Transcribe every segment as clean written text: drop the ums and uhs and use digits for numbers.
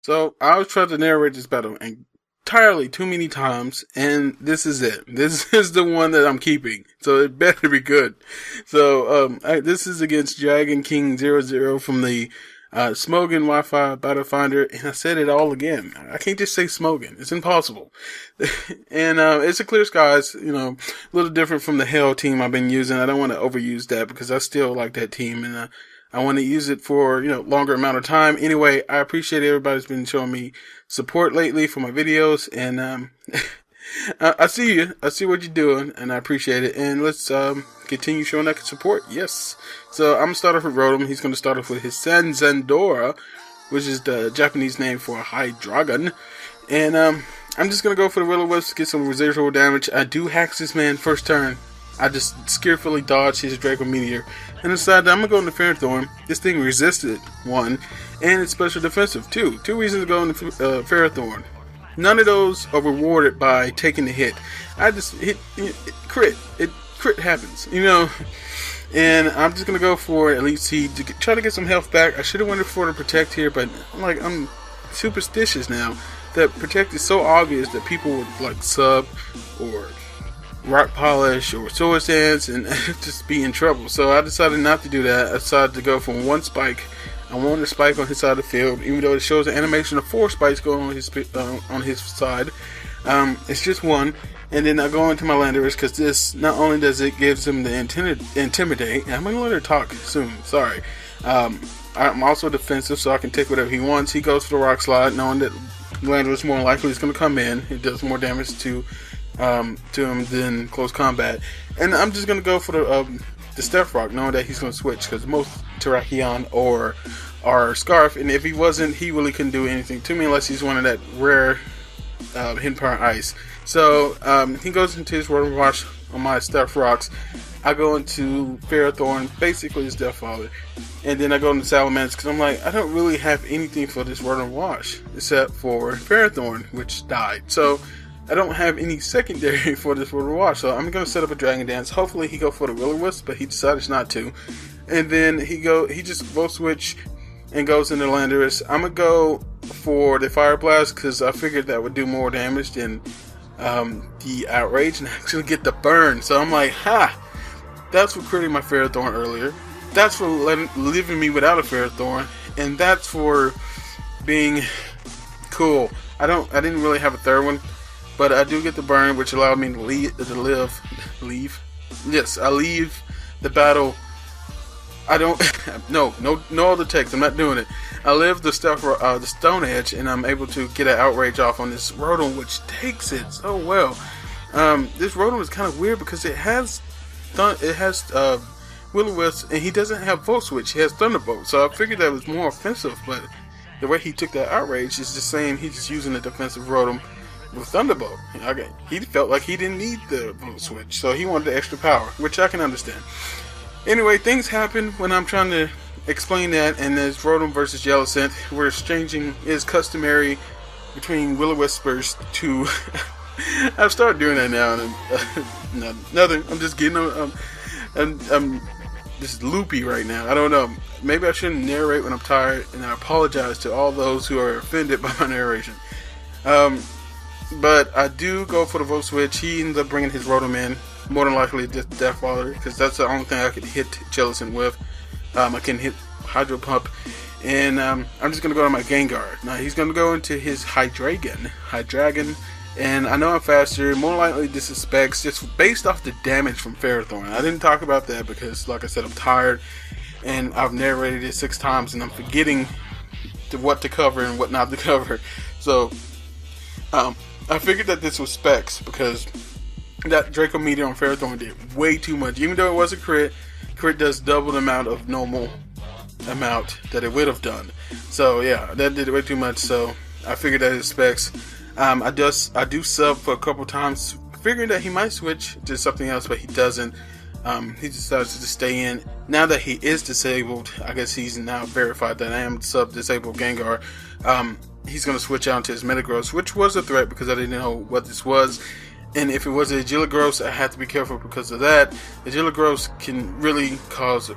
So I was trying to narrate this battle entirely too many times, and this is it. This is the one that I'm keeping, so it better be good. So this is against Dragonking00 from the Smogan Wi-Fi Battle Finder, and I said it all again. I can't just say Smogan; it's impossible. And it's a Clear Skies, a little different from the Hell team I've been using. I don't want to overuse that because I still like that team, and I want to use it for, longer amount of time. Anyway, I appreciate everybody's been showing me support lately for my videos, and I see you. I see what you're doing, and I appreciate it. And let's continue showing that support. Yes. So I'm gonna start off with Rotom. He's gonna start off with his Sanzandora, which is the Japanese name for a high dragon. And I'm just gonna go for the Will-O-Wisp to get some residual damage. I do Hax this man first turn. I just skillfully dodged his Draco Meteor and decided I'm going to go into Ferrothorn. This thing resisted, 1, and it's special defensive, 2. 2 reasons to go into Ferrothorn. None of those are rewarded by taking the hit. I just hit crit. Crit happens, And I'm just going to go for Elite Seed to try to get some health back. I should have went for the Protect here, but I'm superstitious now. That Protect is so obvious that people would sub or rock polish or sword stance and just be in trouble. So I decided not to do that. I decided to go from 1 spike. I wanted a spike on his side of the field, even though it shows an animation of 4 spikes going on his side. It's just 1, and then I go into my Landorus because this not only does it gives him the intimidate. I'm gonna let her talk soon. Sorry. I'm also defensive, so I can take whatever he wants. He goes for the Rock Slide, knowing that Landorus more likely is going to come in. It does more damage to him than close combat, and I'm just gonna go for the Stealth Rock, knowing that he's gonna switch because most Terrakion or Scarf, and if he wasn't, he really couldn't do anything to me unless he's one of that rare Hidden Power Ice. So he goes into his Rotom Wash on my Stealth Rocks. I go into Ferrothorn, basically his Death Father, and then I go into Salamence because I'm like, I don't really have anything for this Rotom Wash except for Ferrothorn, which died. So I don't have any secondary for this Rotom Wash, so I'm going to set up a Dragon Dance. Hopefully he go for the Will-O-Wisp, but he decides not to. And then he just Volt Switch and goes into Landorus. I'm going to go for the Fire Blast because I figured that would do more damage than the Outrage and actually get the burn. So I'm like, ha! That's for critting my Ferrothorn earlier. That's for leaving me without a Ferrothorn. And that's for being cool. I didn't really have a third one. But I do get the burn, which allowed me to leave. Yes, I leave the battle. I don't. No other text. I'm not doing it. I live the Stone Edge, and I'm able to get an Outrage off on this Rotom, which takes it so well. This Rotom is kind of weird because it has Will-O-Wisp, and he doesn't have Volt Switch. He has Thunderbolt, so I figured that was more offensive. But the way he took that Outrage is just saying he's just using a defensive Rotom with Thunderbolt. He felt like he didn't need the Volt Switch, so he wanted the extra power, which I can understand. Anyway, things happen when I'm trying to explain that, and there's Rotom versus Jellicent. We're exchanging is customary between Will-O-Wispers to I've started doing that now, and nothing. I'm just getting I'm just loopy right now. I don't know. Maybe I shouldn't narrate when I'm tired, and I apologize to all those who are offended by my narration. But I do go for the Volt Switch. He ends up bringing his Rotom in. More than likely Death Father, because that's the only thing I could hit Jellicent with. I can hit Hydro Pump. And I'm just going to go to my Gengar. Now he's going to go into his Hydreigon. And I know I'm faster. More likely this is specs, just based off the damage from Ferrothorn. I didn't talk about that because, like I said, I'm tired. And I've narrated it 6 times, and I'm forgetting what to cover and what not to cover. So I figured that this was specs because that Draco Meteor on Ferrothorn did way too much. Even though it was a crit does double the amount of normal amount that it would have done. So yeah, that did way too much. So I figured that it's specs. I do sub for a couple times, figuring that he might switch to something else, but he doesn't. He decides to stay in. Now that he is disabled, I guess he's now verified that I am sub-disabled Gengar. He's going to switch out to his Metagross, which was a threat because I didn't know what this was. And if it was a Agilagross, I had to be careful because of that. Agilagross can really cause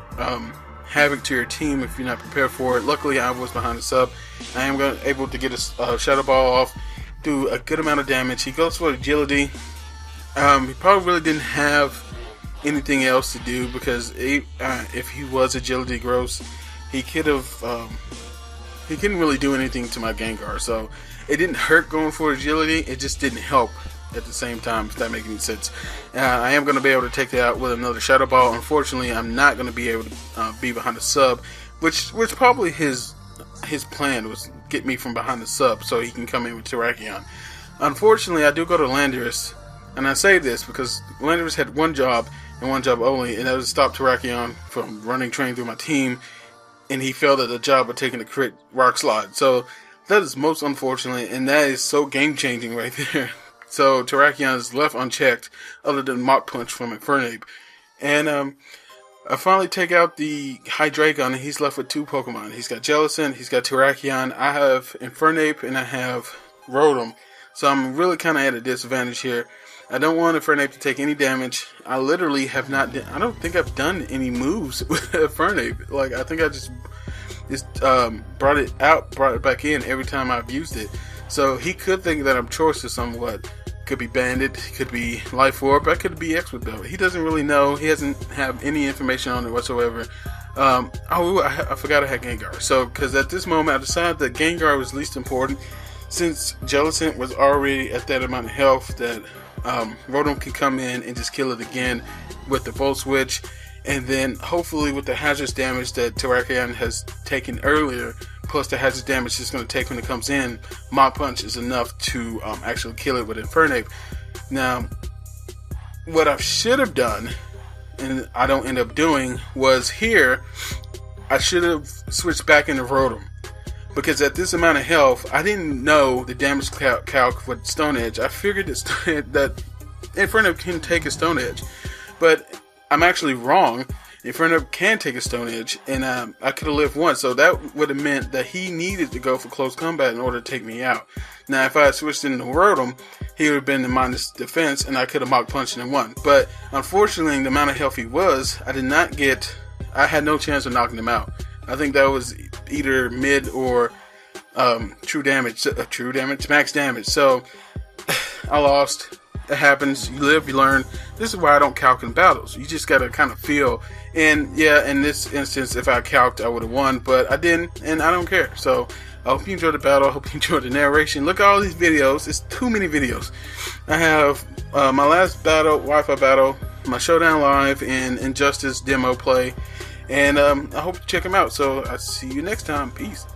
havoc to your team if you're not prepared for it. Luckily, I was behind the sub. I am able to get a shadow ball off, do a good amount of damage. He goes for agility. He probably really didn't have anything else to do, because if he was agility gross, he could have. He couldn't really do anything to my Gengar, so it didn't hurt going for agility. It just didn't help at the same time, if that makes any sense. I am going to be able to take that out with another Shadow Ball. Unfortunately, I'm not going to be able to be behind the sub, which probably his plan was get me from behind the sub so he can come in with Terrakion. Unfortunately, I do go to Landorus, and I say this because Landorus had one job and one job only, and that was to stop Terrakion from running train through my team, and he failed at the job of taking the crit Rock Slide. So that is most unfortunate, and that is so game-changing right there. So Terrakion is left unchecked, other than Mach Punch from Infernape. And I finally take out the Hydreigon, and he's left with two Pokemon. He's got Jellicent, he's got Terrakion. I have Infernape, and I have Rotom. So I'm really kind of at a disadvantage here. I don't want Infernape to take any damage. I literally have not I don't think I've done any moves with Infernape. Like, I think I just brought it back in every time I've used it. So he could think that I'm choice somewhat. Could be Bandit, could be Life Orb, I could be Expert Belt. He doesn't really know. He doesn't have any information on it whatsoever. I forgot I had Gengar. So, because at this moment I decided that Gengar was least important, since Jellicent was already at that amount of health that Rotom can come in and just kill it again with the Volt Switch, and then hopefully with the hazardous damage that Terrakion has taken earlier, plus the hazardous damage it's going to take when it comes in, Mach Punch is enough to actually kill it with Infernape. Now, what I should have done, and I don't end up doing, was here, I should have switched back into Rotom. Because at this amount of health, I didn't know the damage calc with Stone Edge. I figured that Infernape can take a Stone Edge. But I'm actually wrong. Infernape can take a Stone Edge, and I could have lived once. So that would have meant that he needed to go for close combat in order to take me out. Now, if I had switched into Rotom, he would have been in minus defense, and I could have Mach Punched and won. But unfortunately, the amount of health he was, I had no chance of knocking him out. I think that was either mid or true damage, max damage. So I lost. It happens. You live, you learn. This is why I don't calc in battles. You just gotta kind of feel. And yeah, in this instance, if I calced, I would have won, but I didn't, and I don't care. So I hope you enjoyed the battle. I hope you enjoyed the narration. Look at all these videos. It's too many videos. I have my last battle, Wi-Fi battle, my Showdown Live, and Injustice demo play. And I hope you check them out. So I'll see you next time. Peace.